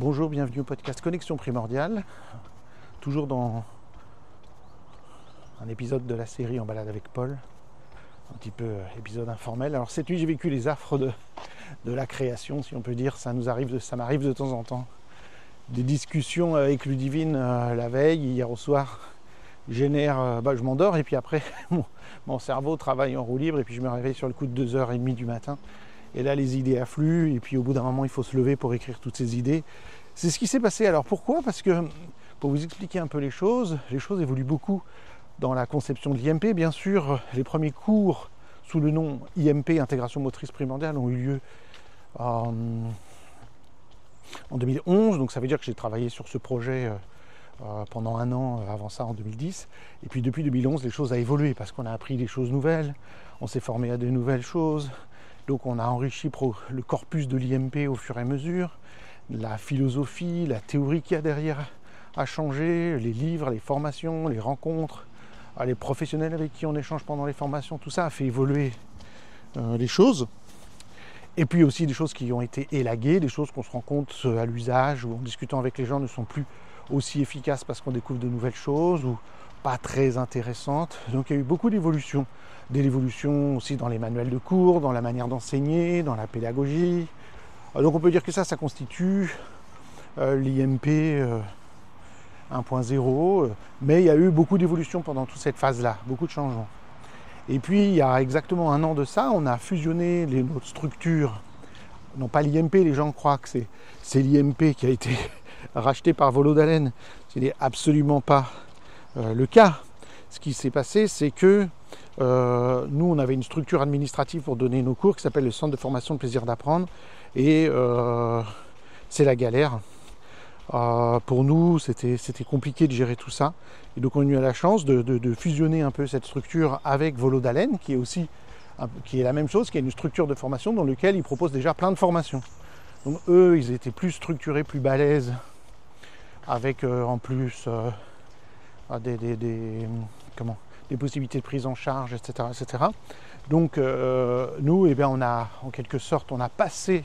Bonjour, bienvenue au podcast Connexion Primordiale, toujours dans un épisode de la série En balade avec Paul, un petit peu épisode informel. Alors cette nuit j'ai vécu les affres de la création, si on peut dire, ça m'arrive de temps en temps. Des discussions avec Ludivine la veille, hier au soir, je m'endors et puis après mon cerveau travaille en roue libre et puis je me réveille sur le coup de 2h30 du matin. Et là, les idées affluent, et puis au bout d'un moment, il faut se lever pour écrire toutes ces idées. C'est ce qui s'est passé. Alors pourquoi ? Parce que, pour vous expliquer un peu les choses évoluent beaucoup dans la conception de l'IMP. Bien sûr, les premiers cours sous le nom IMP, Intégration Motrice Primordiale, ont eu lieu en 2011. Donc ça veut dire que j'ai travaillé sur ce projet pendant un an, avant ça en 2010. Et puis depuis 2011, les choses ont évolué, parce qu'on a appris des choses nouvelles, on s'est formé à de nouvelles choses. Donc on a enrichi le corpus de l'IMP au fur et à mesure, la philosophie, la théorie qu'il y a derrière a changé, les livres, les formations, les rencontres, les professionnels avec qui on échange pendant les formations, tout ça a fait évoluer les choses. Et puis aussi des choses qui ont été élaguées, des choses qu'on se rend compte à l'usage ou en discutant avec les gens ne sont plus aussi efficaces parce qu'on découvre de nouvelles choses ou pas très intéressantes. Donc il y a eu beaucoup d'évolutions. De l'évolution aussi dans les manuels de cours, dans la manière d'enseigner, dans la pédagogie. Donc on peut dire que ça constitue l'IMP 1.0, mais il y a eu beaucoup d'évolutions pendant toute cette phase-là, beaucoup de changements. Et puis il y a exactement un an de ça, on a fusionné notre structure, non pas l'IMP, les gens croient que c'est l'IMP qui a été racheté par Volodalen, ce n'est absolument pas le cas. Ce qui s'est passé, c'est que nous, on avait une structure administrative pour donner nos cours qui s'appelle le Centre de formation de plaisir d'apprendre. Et c'est la galère. Pour nous, c'était compliqué de gérer tout ça. Et donc, on a eu la chance de fusionner un peu cette structure avec Volodalen, qui est la même chose, qui est une structure de formation dans laquelle ils proposent déjà plein de formations. Donc, eux, ils étaient plus structurés, plus balèzes, avec en plus des possibilités de prise en charge, etc. etc. Donc nous, on a en quelque sorte, on a passé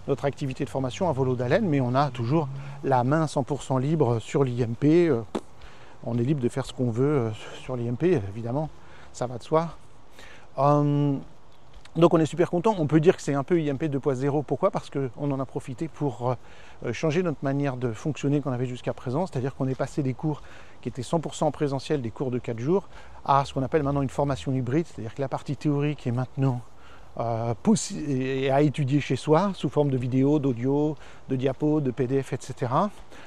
notre activité de formation à Volodalen, mais on a toujours la main 100% libre sur l'IMP. On est libre de faire ce qu'on veut sur l'IMP, évidemment, ça va de soi. Donc on est super content. On peut dire que c'est un peu IMP 2.0. Pourquoi ? Parce qu'on en a profité pour changer notre manière de fonctionner qu'on avait jusqu'à présent. C'est-à-dire qu'on est passé des cours qui étaient 100% en présentiel, des cours de 4 jours, à ce qu'on appelle maintenant une formation hybride. C'est-à-dire que la partie théorique est maintenant à étudier chez soi, sous forme de vidéos, d'audio, de diapos, de PDF, etc.,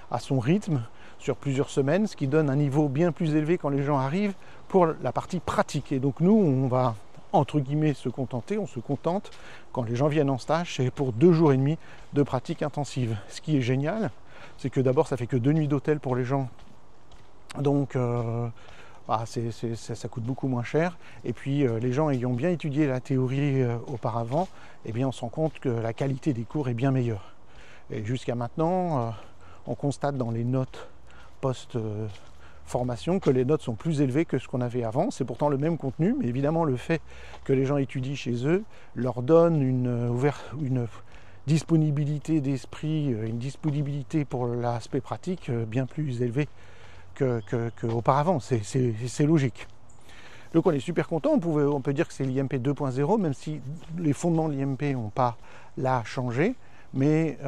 à son rythme, sur plusieurs semaines, ce qui donne un niveau bien plus élevé quand les gens arrivent pour la partie pratique. Et donc nous, on va entre guillemets on se contente quand les gens viennent en stage, c'est pour 2 jours et demi de pratique intensive. Ce qui est génial, c'est que d'abord ça fait que 2 nuits d'hôtel pour les gens, donc ça coûte beaucoup moins cher. Et puis les gens ayant bien étudié la théorie auparavant, eh bien on se rend compte que la qualité des cours est bien meilleure. Et jusqu'à maintenant, on constate dans les notes post-formation que les notes sont plus élevées que ce qu'on avait avant. C'est pourtant le même contenu, mais évidemment le fait que les gens étudient chez eux leur donne une disponibilité d'esprit, une disponibilité pour l'aspect pratique bien plus élevée qu'auparavant. C'est logique. Donc on est super content. On peut dire que c'est l'IMP 2.0, même si les fondements de l'IMP n'ont pas là changé, mais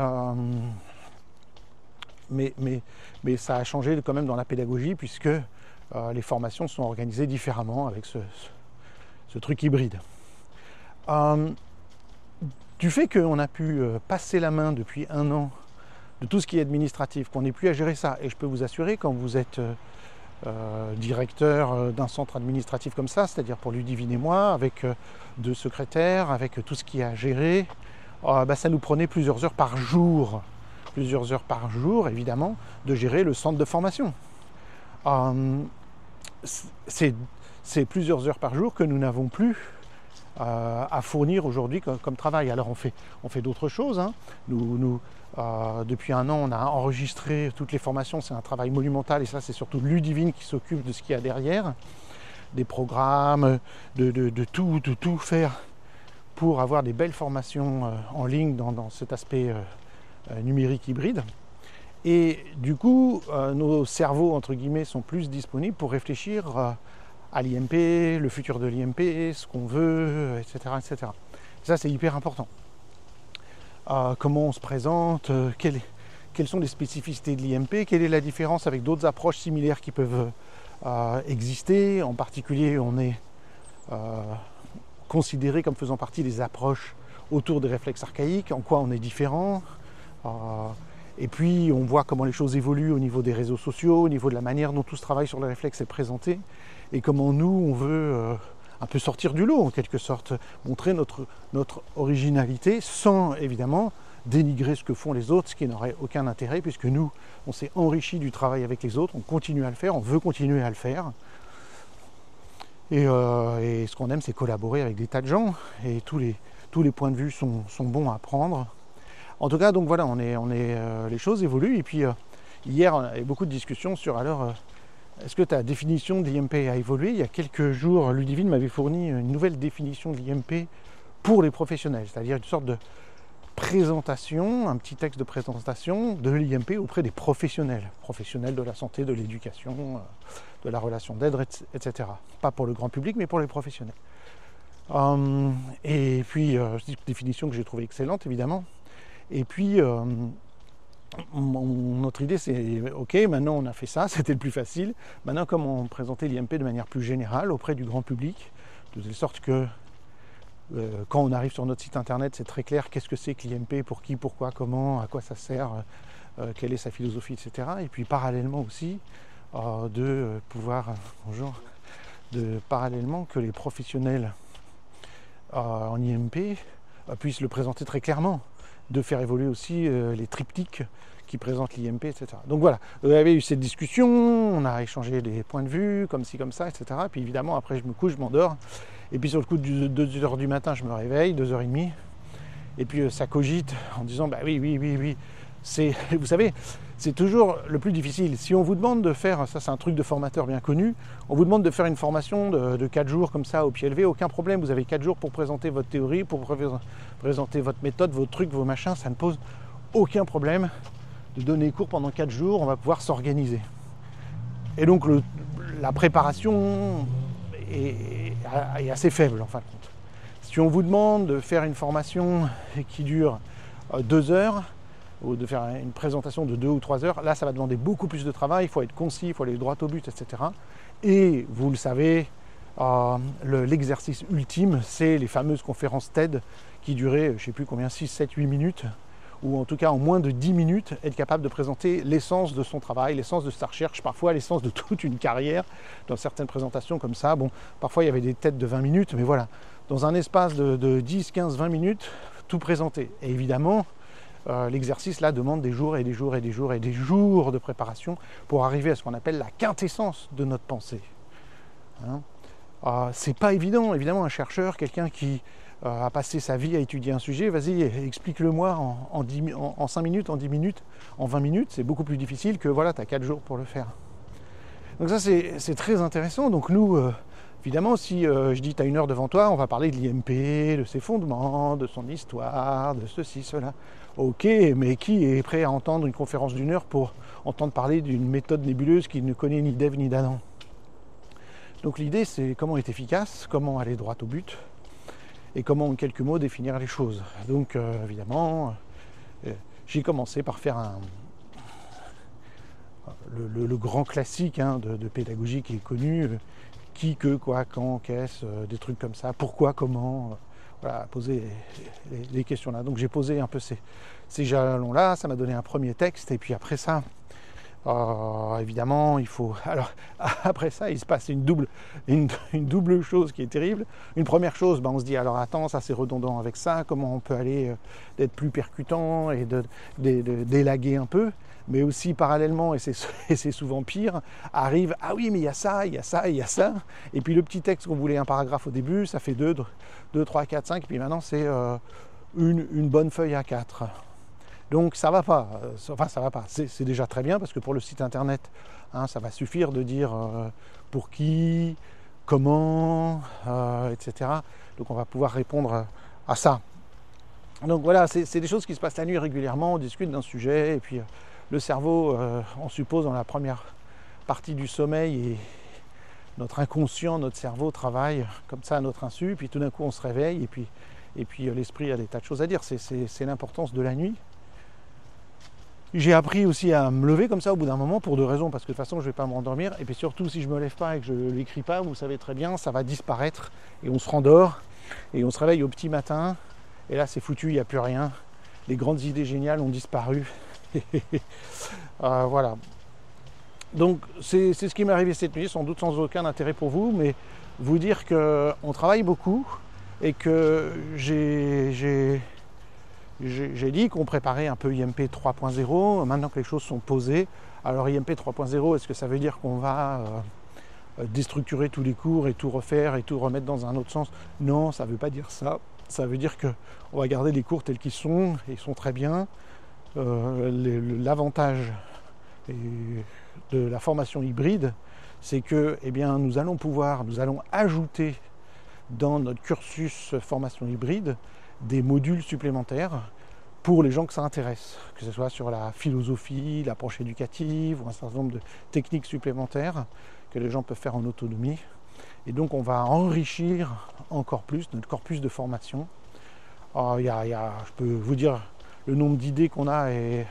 ça a changé quand même dans la pédagogie, puisque les formations sont organisées différemment avec ce truc hybride. Du fait qu'on a pu passer la main depuis un an de tout ce qui est administratif, qu'on n'est plus à gérer ça, et je peux vous assurer, quand vous êtes directeur d'un centre administratif comme ça, c'est-à-dire pour Ludivine et moi, avec 2 secrétaires, avec tout ce qui est à gérer, ça nous prenait plusieurs heures par jour, évidemment, de gérer le centre de formation. C'est plusieurs heures par jour que nous n'avons plus à fournir aujourd'hui comme travail. Alors on fait d'autres choses. Hein. Depuis un an, on a enregistré toutes les formations. C'est un travail monumental, et ça, c'est surtout Ludivine qui s'occupe de ce qu'il y a derrière, des programmes, de tout faire pour avoir des belles formations en ligne dans cet aspect numérique hybride. Et du coup, nos cerveaux, entre guillemets, sont plus disponibles pour réfléchir à l'IMP, le futur de l'IMP, ce qu'on veut, etc. etc. Ça, c'est hyper important. Comment on se présente, quelles sont les spécificités de l'IMP, quelle est la différence avec d'autres approches similaires qui peuvent exister. En particulier, on est considéré comme faisant partie des approches autour des réflexes archaïques, en quoi on est différent. Et puis on voit comment les choses évoluent au niveau des réseaux sociaux, au niveau de la manière dont tout ce travail sur les réflexes est présenté, et comment nous on veut un peu sortir du lot en quelque sorte, montrer notre originalité sans évidemment dénigrer ce que font les autres, ce qui n'aurait aucun intérêt puisque nous on s'est enrichi du travail avec les autres, on continue à le faire, on veut continuer à le faire. Et ce qu'on aime c'est collaborer avec des tas de gens et tous les points de vue sont bons à prendre. En tout cas, donc voilà, les choses évoluent. Et puis hier, on a eu beaucoup de discussions sur alors, est-ce que ta définition de l'IMP a évolué? Il y a quelques jours, Ludivine m'avait fourni une nouvelle définition de l'IMP pour les professionnels, c'est-à-dire une sorte de présentation, un petit texte de présentation de l'IMP auprès des professionnels de la santé, de l'éducation, de la relation d'aide, etc. Pas pour le grand public, mais pour les professionnels. Et puis, c'est une définition que j'ai trouvée excellente, évidemment. Et puis, notre idée, c'est, ok, maintenant on a fait ça, c'était le plus facile. Maintenant, comment présenter l'IMP de manière plus générale auprès du grand public, de telle sorte que quand on arrive sur notre site internet, c'est très clair qu'est-ce que c'est que l'IMP, pour qui, pourquoi, comment, à quoi ça sert, quelle est sa philosophie, etc. Et puis parallèlement aussi, de pouvoir, parallèlement que les professionnels en IMP puissent le présenter très clairement, de faire évoluer aussi les triptyques qui présentent l'IMP, etc. Donc voilà, vous avez eu cette discussion, on a échangé des points de vue, comme ci, comme ça, etc. Puis évidemment, après je me couche, je m'endors. Et puis sur le coup de 2h du matin, je me réveille, 2h30. Et puis ça cogite en disant, bah oui. Vous savez, c'est toujours le plus difficile. Si on vous demande de faire, ça c'est un truc de formateur bien connu, on vous demande de faire une formation de 4 jours comme ça au pied levé, aucun problème, vous avez 4 jours pour présenter votre théorie, pour présenter votre méthode, vos trucs, vos machins, ça ne pose aucun problème de donner cours pendant 4 jours, on va pouvoir s'organiser. Et donc la préparation est assez faible en fin de compte. Si on vous demande de faire une formation qui dure 2 heures, ou de faire une présentation de 2 ou 3 heures, là ça va demander beaucoup plus de travail, il faut être concis, il faut aller droit au but, etc. Et vous le savez, l'exercice ultime, c'est les fameuses conférences TED qui duraient, je ne sais plus combien, 6, 7, 8 minutes, ou en tout cas en moins de 10 minutes, être capable de présenter l'essence de son travail, l'essence de sa recherche, parfois l'essence de toute une carrière, dans certaines présentations comme ça. Bon, parfois il y avait des TED de 20 minutes, mais voilà, dans un espace de 10, 15, 20 minutes, tout présenter. Et évidemment, l'exercice là demande des jours et des jours et des jours et des jours de préparation pour arriver à ce qu'on appelle la quintessence de notre pensée. C'est pas évident, évidemment, un chercheur, quelqu'un qui a passé sa vie à étudier un sujet, vas-y, explique-le-moi en 5 minutes, en 10 minutes, en 20 minutes, c'est beaucoup plus difficile que voilà, tu as 4 jours pour le faire. Donc ça c'est très intéressant. Donc nous, évidemment, si je dis tu as 1 heure devant toi, on va parler de l'IMP, de ses fondements, de son histoire, de ceci, cela. Ok, mais qui est prêt à entendre une conférence d'1 heure pour entendre parler d'une méthode nébuleuse qui ne connaît ni d'Ève ni d'Adam? Donc l'idée c'est comment être efficace, comment aller droit au but, et comment en quelques mots définir les choses. Donc évidemment, j'ai commencé par faire le grand classique de pédagogie qui est connu, qui, que, quoi, quand, qu'est-ce, des trucs comme ça, pourquoi, comment, voilà, poser les questions là. Donc j'ai posé un peu ces jalons là, ça m'a donné un premier texte, et puis après ça, évidemment, il faut. Alors, après ça, il se passe une double chose qui est terrible. Une première chose, on se dit, alors attends, ça c'est redondant avec ça, comment on peut aller d'être plus percutant et d'élaguer un peu. Mais aussi parallèlement, et c'est souvent pire, arrive, ah oui, mais il y a ça, il y a ça, il y a ça. Et puis le petit texte qu'on voulait un paragraphe au début, ça fait 2, 3, 4, 5, et puis maintenant c'est une bonne feuille A4. Donc ça va pas, c'est déjà très bien parce que pour le site internet, ça va suffire de dire pour qui, comment, etc. Donc on va pouvoir répondre à ça. Donc voilà, c'est des choses qui se passent la nuit régulièrement, on discute d'un sujet et puis le cerveau, on suppose, dans la première partie du sommeil, et notre inconscient, notre cerveau travaille comme ça à notre insu, puis tout d'un coup on se réveille, et puis l'esprit a des tas de choses à dire. C'est l'importance de la nuit. J'ai appris aussi à me lever comme ça au bout d'un moment pour 2 raisons, parce que de toute façon je ne vais pas m'endormir, et puis surtout si je ne me lève pas et que je ne l'écris pas, vous savez très bien, ça va disparaître, et on se rendort, et on se réveille au petit matin, et là c'est foutu, il n'y a plus rien. Les grandes idées géniales ont disparu. Voilà. Donc c'est ce qui m'est arrivé cette nuit, sans doute sans aucun intérêt pour vous, mais vous dire qu'on travaille beaucoup, et que j'ai dit qu'on préparait un peu IMP 3.0, maintenant que les choses sont posées. Alors IMP 3.0, est-ce que ça veut dire qu'on va déstructurer tous les cours et tout refaire et tout remettre dans un autre sens? Non, ça ne veut pas dire ça. Ça veut dire qu'on va garder les cours tels qu'ils sont, et ils sont très bien. L'avantage de la formation hybride, c'est que nous allons ajouter dans notre cursus formation hybride des modules supplémentaires pour les gens que ça intéresse, que ce soit sur la philosophie, l'approche éducative ou un certain nombre de techniques supplémentaires que les gens peuvent faire en autonomie. Et donc on va enrichir encore plus notre corpus de formation. Alors, je peux vous dire, le nombre d'idées qu'on a est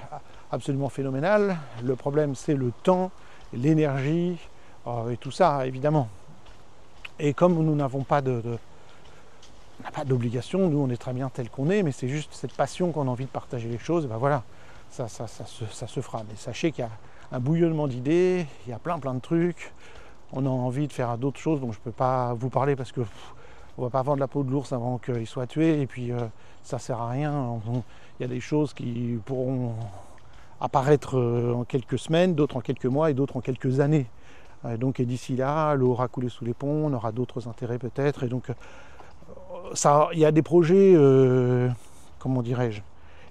absolument phénoménal. Le problème, c'est le temps, l'énergie et tout ça, évidemment. Et comme nous n'avons pas on n'a pas d'obligation, nous on est très bien tel qu'on est, mais c'est juste cette passion qu'on a envie de partager les choses, et ben voilà, ça se fera. Mais sachez qu'il y a un bouillonnement d'idées, il y a plein de trucs, on a envie de faire d'autres choses dont je ne peux pas vous parler parce que on ne va pas vendre la peau de l'ours avant qu'il soit tué, et puis ça ne sert à rien. Il y a des choses qui pourront apparaître en quelques semaines, d'autres en quelques mois et d'autres en quelques années. Et d'ici là, l'eau aura coulé sous les ponts, on aura d'autres intérêts peut-être, et donc il y a des projets, comment dirais-je,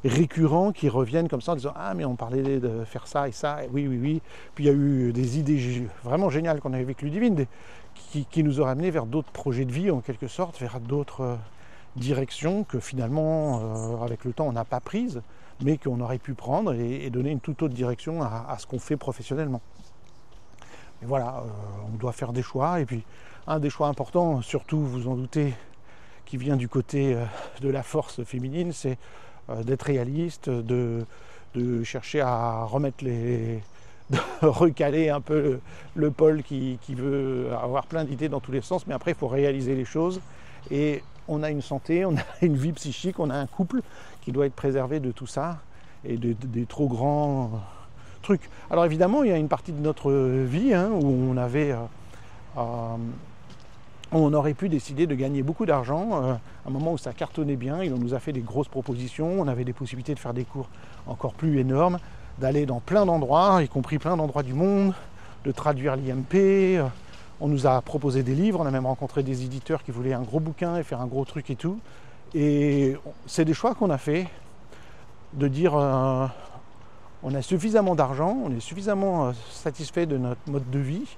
récurrents qui reviennent comme ça en disant « Ah, mais on parlait de faire ça et ça, et oui. » Puis il y a eu des idées vraiment géniales qu'on avait avec Ludivine, qui nous ont amenés vers d'autres projets de vie, en quelque sorte, vers d'autres directions que finalement, avec le temps, on n'a pas prises, mais qu'on aurait pu prendre et donner une toute autre direction à ce qu'on fait professionnellement. Mais voilà, on doit faire des choix, et puis un des choix importants, surtout vous en doutez, qui vient du côté de la force féminine, c'est d'être réaliste, de chercher à remettre de recaler un peu le pôle qui veut avoir plein d'idées dans tous les sens, mais après il faut réaliser les choses, et on a une santé, on a une vie psychique, on a un couple qui doit être préservé de tout ça, et des trop grands trucs. Alors évidemment, il y a une partie de notre vie où on aurait pu décider de gagner beaucoup d'argent, à un moment où ça cartonnait bien, il nous a fait des grosses propositions, on avait des possibilités de faire des cours encore plus énormes, d'aller dans plein d'endroits, y compris plein d'endroits du monde, de traduire l'IMP, on nous a proposé des livres, on a même rencontré des éditeurs qui voulaient un gros bouquin et faire un gros truc et tout. Et c'est des choix qu'on a fait, de dire on a suffisamment d'argent, on est suffisamment satisfait de notre mode de vie.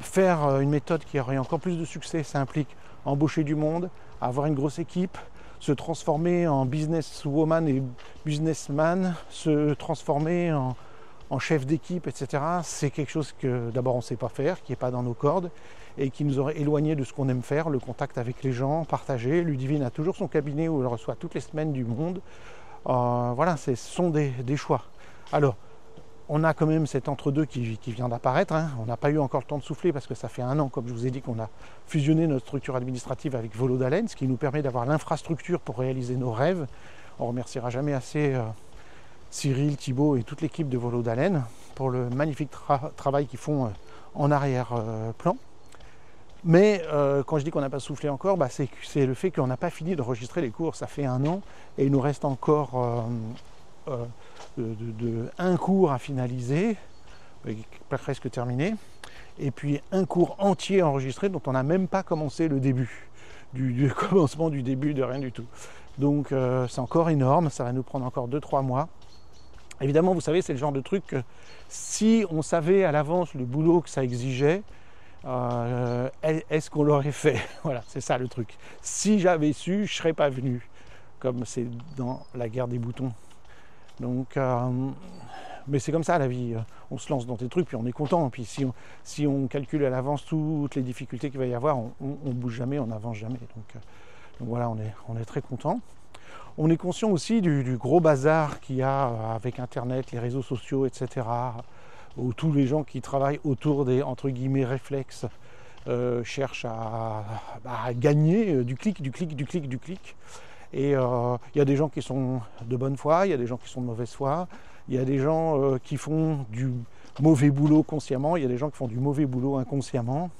Faire une méthode qui aurait encore plus de succès, ça implique embaucher du monde, avoir une grosse équipe, se transformer en businesswoman et businessman, se transformer en chef d'équipe, etc. C'est quelque chose que d'abord on ne sait pas faire, qui n'est pas dans nos cordes, et qui nous aurait éloigné de ce qu'on aime faire, le contact avec les gens, partager. Ludivine a toujours son cabinet où elle reçoit toutes les semaines du monde. Voilà, ce sont des choix. Alors, on a quand même cet entre-deux qui vient d'apparaître. On n'a pas eu encore le temps de souffler parce que ça fait 1 an, comme je vous ai dit, qu'on a fusionné notre structure administrative avec Volodalen, ce qui nous permet d'avoir l'infrastructure pour réaliser nos rêves. On ne remerciera jamais assez Cyril, Thibaut et toute l'équipe de Volodalen pour le magnifique travail qu'ils font en arrière-plan. Mais quand je dis qu'on n'a pas soufflé encore, c'est le fait qu'on n'a pas fini d'enregistrer les cours. Ça fait 1 an et il nous reste encore un cours à finaliser, presque terminé, et puis un cours entier enregistré dont on n'a même pas commencé le début, du commencement du début de rien du tout. Donc c'est encore énorme, ça va nous prendre encore 2-3 mois. Évidemment, vous savez, c'est le genre de truc que si on savait à l'avance le boulot que ça exigeait, est-ce qu'on l'aurait fait? Voilà, c'est ça le truc. Si j'avais su, je ne serais pas venu, comme c'est dans la guerre des boutons. Donc, mais c'est comme ça la vie, on se lance dans des trucs puis on est content, puis si on calcule à l'avance toutes les difficultés qu'il va y avoir, on bouge jamais, on n'avance jamais. Donc voilà, on est très content. On est conscient aussi du gros bazar qu'il y a avec Internet, les réseaux sociaux, etc. Où tous les gens qui travaillent autour des, entre guillemets, réflexes cherchent à gagner du clic. Et il y a des gens qui sont de bonne foi, il y a des gens qui sont de mauvaise foi, il y a des gens qui font du mauvais boulot consciemment, il y a des gens qui font du mauvais boulot inconsciemment.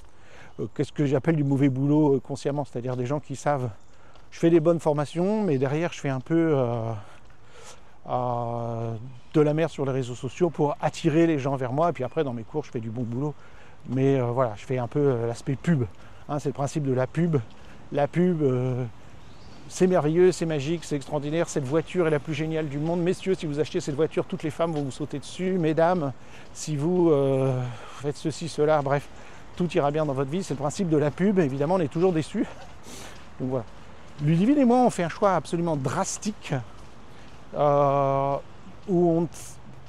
Qu'est-ce que j'appelle du mauvais boulot consciemment? C'est-à-dire des gens qui savent, je fais des bonnes formations, mais derrière je fais un peu de la merde sur les réseaux sociaux pour attirer les gens vers moi, et puis après dans mes cours je fais du bon boulot. Mais voilà, je fais un peu l'aspect pub. Hein, c'est le principe de la pub. La pub, c'est merveilleux, c'est magique, c'est extraordinaire. Cette voiture est la plus géniale du monde. Messieurs, si vous achetez cette voiture, toutes les femmes vont vous sauter dessus. Mesdames, si vous faites ceci, cela, bref, tout ira bien dans votre vie. C'est le principe de la pub. Évidemment, on est toujours déçus. Donc voilà. Ludivine et moi, on fait un choix absolument drastique où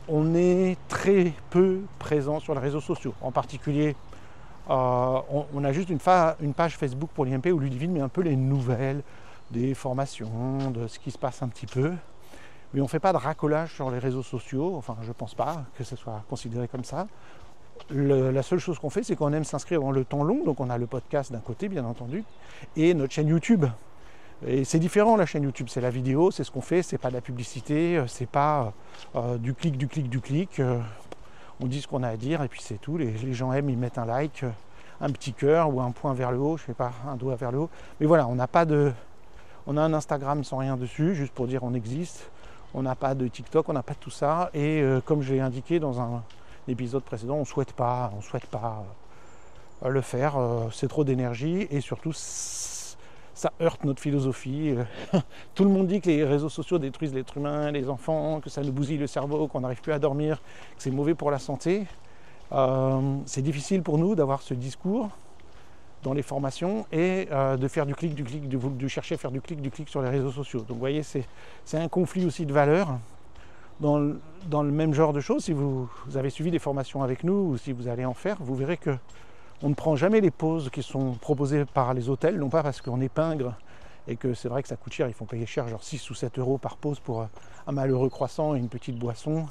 on est très peu présent sur les réseaux sociaux. En particulier, on a juste une page Facebook pour l'IMP où Ludivine met un peu les nouvelles des formations, de ce qui se passe un petit peu. Mais on ne fait pas de racolage sur les réseaux sociaux, enfin je ne pense pas que ce soit considéré comme ça. La seule chose qu'on fait, c'est qu'on aime s'inscrire dans le temps long, donc on a le podcast d'un côté bien entendu, et notre chaîne YouTube. Et c'est différent la chaîne YouTube, c'est la vidéo, c'est ce qu'on fait, c'est pas de la publicité, c'est pas du clic. On dit ce qu'on a à dire et puis c'est tout. Les gens aiment, ils mettent un like, un petit cœur ou un point vers le haut, je sais pas, un doigt vers le haut. Mais voilà, on a un Instagram sans rien dessus, juste pour dire on existe. On n'a pas de TikTok, on n'a pas de tout ça. Et comme j'ai indiqué dans un épisode précédent, on souhaite pas le faire. C'est trop d'énergie et surtout ça heurte notre philosophie. Tout le monde dit que les réseaux sociaux détruisent l'être humain, les enfants, que ça nous bousille le cerveau, qu'on n'arrive plus à dormir, que c'est mauvais pour la santé. C'est difficile pour nous d'avoir ce discours dans les formations et de faire du clic, de chercher à faire du clic sur les réseaux sociaux. Donc vous voyez, c'est un conflit aussi de valeurs. Dans le même genre de choses, si vous avez suivi des formations avec nous ou si vous allez en faire, vous verrez que on ne prend jamais les pauses qui sont proposées par les hôtels, non pas parce qu'on est pingre et que c'est vrai que ça coûte cher, ils font payer cher, genre 6 ou 7 euros par pause pour un malheureux croissant et une petite boisson.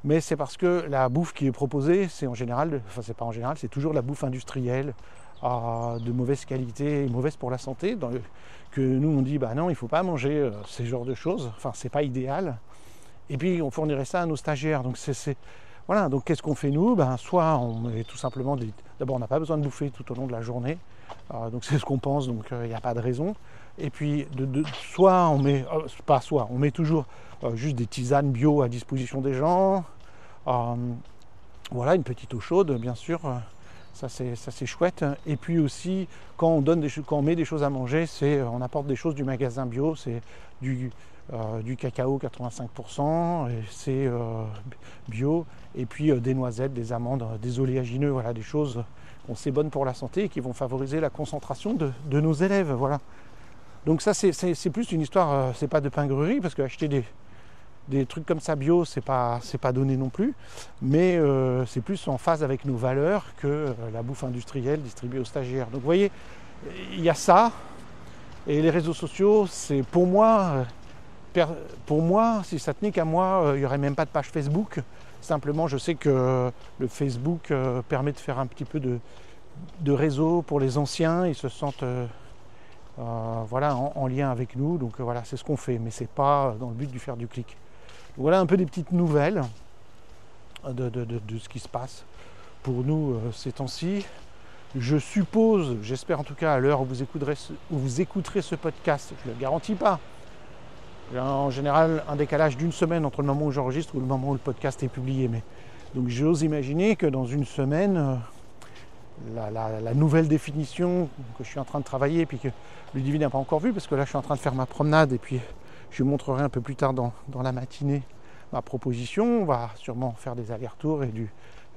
Mais c'est parce que la bouffe qui est proposée, c'est en général, enfin c'est pas en général, c'est toujours la bouffe industrielle, de mauvaise qualité et mauvaise pour la santé, que nous on dit bah non, il ne faut pas manger ces genres de choses, enfin c'est pas idéal. Et puis on fournirait ça à nos stagiaires, donc voilà, donc qu'est-ce qu'on fait nous? Soit on est tout simplement d'abord on n'a pas besoin de bouffer tout au long de la journée, donc c'est ce qu'on pense, donc il n'y a pas de raison. Et puis soit on met, on met toujours juste des tisanes bio à disposition des gens, voilà, une petite eau chaude bien sûr, ça c'est chouette. Et puis aussi quand on met des choses à manger, on apporte des choses du magasin bio, c'est du cacao 85%, et c'est bio, et puis des noisettes, des amandes, des oléagineux, voilà, des choses qu'on sait bonnes pour la santé et qui vont favoriser la concentration de nos élèves, voilà. Donc ça c'est plus une histoire, c'est pas de pingrerie, parce qu'acheter des trucs comme ça bio, c'est pas donné non plus, mais c'est plus en phase avec nos valeurs que la bouffe industrielle distribuée aux stagiaires. Donc vous voyez, il y a ça, et les réseaux sociaux, c'est pour moi, si ça tenait qu'à moi, il n'y aurait même pas de page Facebook. Simplement, je sais que le Facebook permet de faire un petit peu de réseau pour les anciens. Ils se sentent voilà, en lien avec nous. Donc voilà, c'est ce qu'on fait. Mais ce n'est pas dans le but de faire du clic. Voilà un peu des petites nouvelles de ce qui se passe pour nous ces temps-ci. Je suppose, j'espère en tout cas à l'heure où vous écouterez ce podcast, je ne le garantis pas. J'ai en général un décalage d'une semaine entre le moment où j'enregistre ou le moment où le podcast est publié. Donc j'ose imaginer que dans une semaine, la nouvelle définition que je suis en train de travailler, puis que Ludivine n'a pas encore vue, parce que là je suis en train de faire ma promenade, et puis je lui montrerai un peu plus tard dans la matinée ma proposition. On va sûrement faire des allers-retours et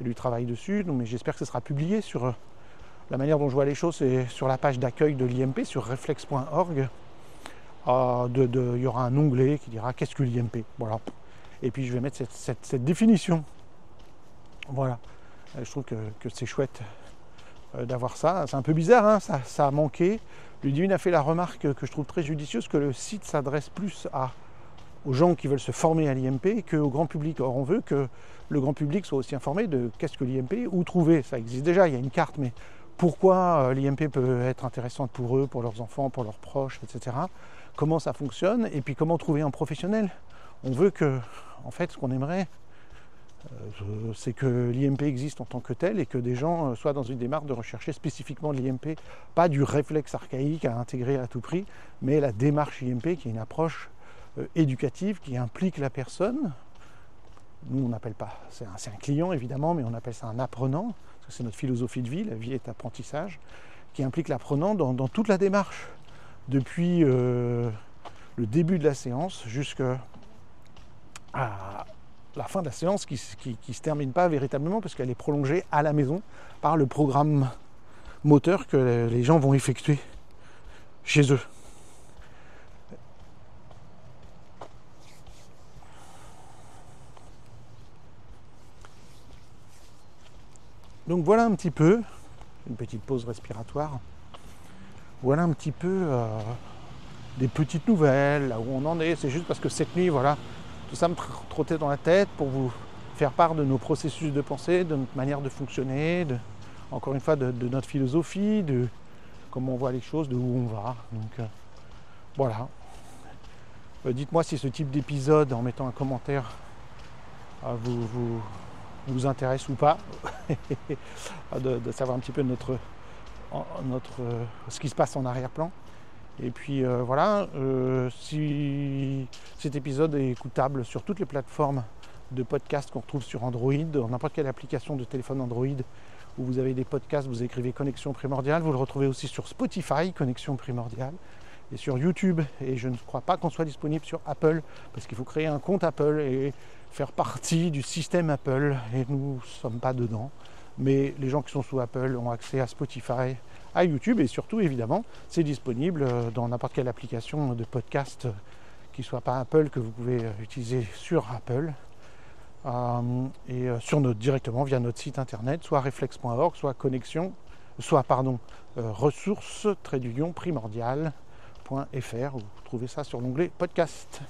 du travail dessus. Donc, mais j'espère que ce sera publié sur la manière dont je vois les choses, c'est sur la page d'accueil de l'IMP, sur reflex.org. Il y aura un onglet qui dira qu'est-ce que l'IMP, voilà. et puis je vais mettre cette définition. Voilà, je trouve que c'est chouette d'avoir ça. C'est un peu bizarre, hein, ça a manqué. Ludivine a fait la remarque que je trouve très judicieuse, que le site s'adresse plus aux gens qui veulent se former à l'IMP qu'au grand public. Or, on veut que le grand public soit aussi informé de qu'est-ce que l'IMP, où trouver. Ça existe déjà, il y a une carte, mais pourquoi l'IMP peut être intéressante pour eux, pour leurs enfants, pour leurs proches, etc. Comment ça fonctionne, et puis comment trouver un professionnel. On veut que, en fait, ce qu'on aimerait, c'est que l'IMP existe en tant que tel et que des gens soient dans une démarche de rechercher spécifiquement l'IMP, pas du réflexe archaïque à intégrer à tout prix, mais la démarche IMP qui est une approche éducative qui implique la personne. Nous on n'appelle pas, c'est un client évidemment, mais on appelle ça un apprenant, parce que c'est notre philosophie de vie, la vie est apprentissage, qui implique l'apprenant dans toute la démarche, depuis le début de la séance jusqu'à la fin de la séance qui se termine pas véritablement parce qu'elle est prolongée à la maison par le programme moteur que les gens vont effectuer chez eux. Donc voilà un petit peu, une petite pause respiratoire, voilà un petit peu des petites nouvelles, là où on en est. C'est juste parce que cette nuit, voilà, tout ça me trottait dans la tête pour vous faire part de nos processus de pensée, de notre manière de fonctionner, encore une fois de notre philosophie, de comment on voit les choses, de où on va. Donc voilà. Dites-moi si ce type d'épisode, en mettant un commentaire, vous intéresse ou pas, de savoir un petit peu ce qui se passe en arrière-plan. Et puis voilà, si cet épisode est écoutable sur toutes les plateformes de podcasts qu'on retrouve sur Android, dans n'importe quelle application de téléphone Android où vous avez des podcasts, vous écrivez Connexion Primordiale, vous le retrouvez aussi sur Spotify, Connexion Primordiale, et sur YouTube. Et je ne crois pas qu'on soit disponible sur Apple, parce qu'il faut créer un compte Apple et faire partie du système Apple, et nous ne sommes pas dedans. Mais les gens qui sont sous Apple ont accès à Spotify, à YouTube, et surtout évidemment c'est disponible dans n'importe quelle application de podcast qui ne soit pas Apple, que vous pouvez utiliser sur Apple et directement via notre site internet, soit reflex.org, soit ressources-primordiales.fr, où vous trouvez ça sur l'onglet podcast.